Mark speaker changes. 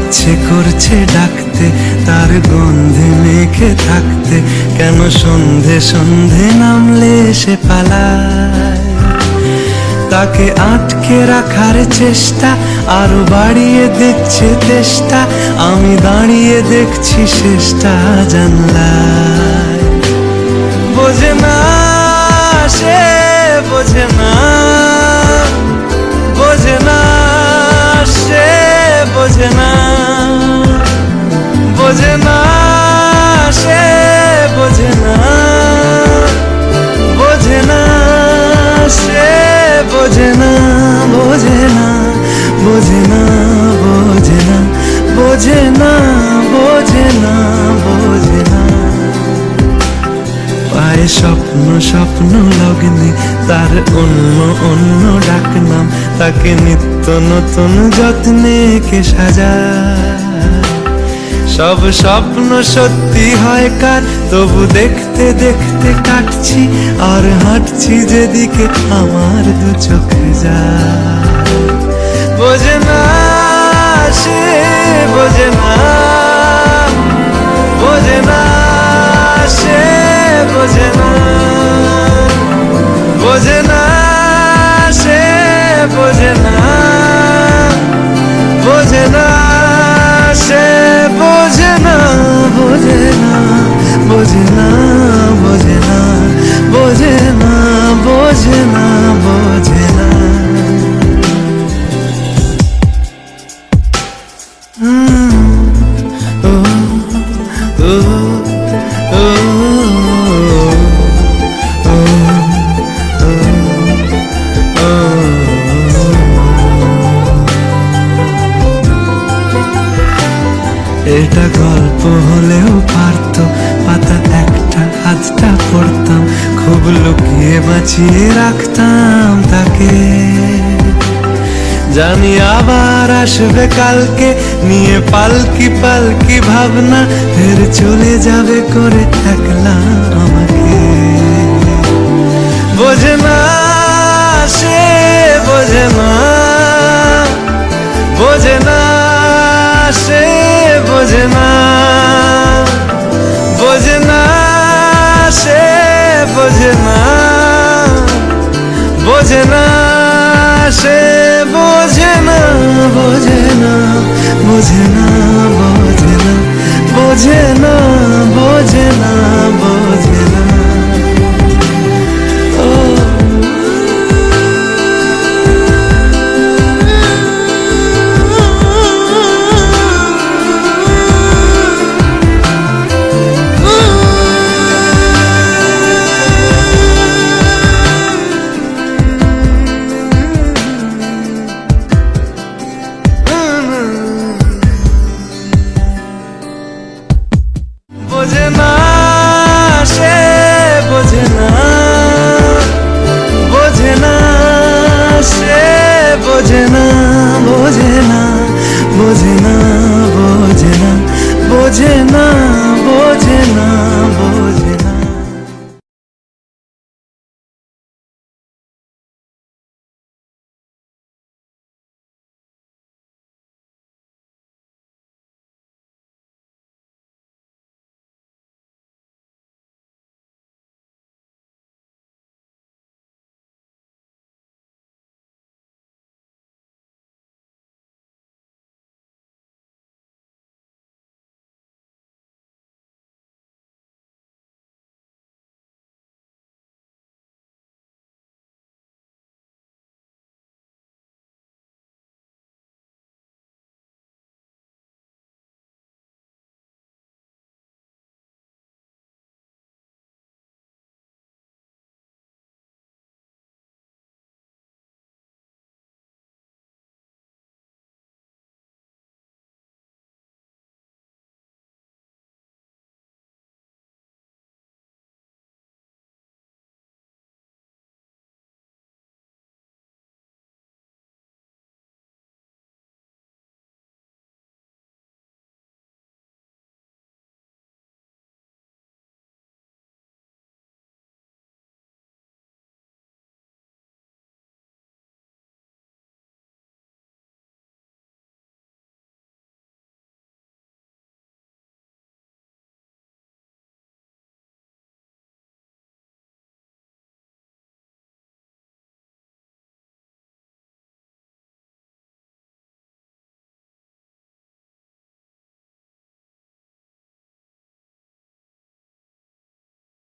Speaker 1: ইচ্ছে করছে ডাকতে, তার গন্ধে মেখে থাকতে, কেন সন্ধে সন্ধে নামলে সে পালায়। তাকে আটকে রাখার চেষ্টা আরো বাড়িয়ে দিচ্ছে তেষ্টা, আমি দাঁড়িয়ে দেখছি শেষটা জানলায়। বোঝে না সে, বোঝে না, বোঝে না সে, বোঝে না, বোঝে না সে, বোঝে না, বোঝে না সে, বোঝে না, বোঝে না, বোঝে না, বোঝে না, বোঝে না, বোঝে না, বোঝে না। পায়ে স্বপ্ন স্বপ্ন লগ্নে তার অন্য অন্য ডাকনাম, তাকে নিত্য নতুন যত্নে কে সাজায়। সব স্বপ্ন সত্যি হয় কার, তবু দেখতে দেখতে কাটছি আর হাঁটছি যেদিকে আমার দু চোখ যায়। বোঝে না সে, বোঝে না, বোঝে না সে, বোঝে না, বোঝে না সে, বোঝে না, বোঝে না সে, বোঝে না, বোঝে না, বোঝে না, বোঝে না, বোঝে না, বোঝে না, বোঝে না। এটা গল্প হলেও পারতো, পাতা একটা হাতটা পড়তাম, খুব লুকিয়ে বাঁচিয়ে রাখতাম তাকে। জানি আবার আসবে কালকে, নিয়ে পালকি পালকি ভাবনা, ফের চলে যাবে করে একলা আমাকে। বোঝে না সে, বোঝে না, বোঝে না সে, বোঝে না, বোঝে না সে, বোঝে না, বোঝে না সে, বোঝে না, বোঝে না, বোঝে না, বোঝে না, বোঝে না,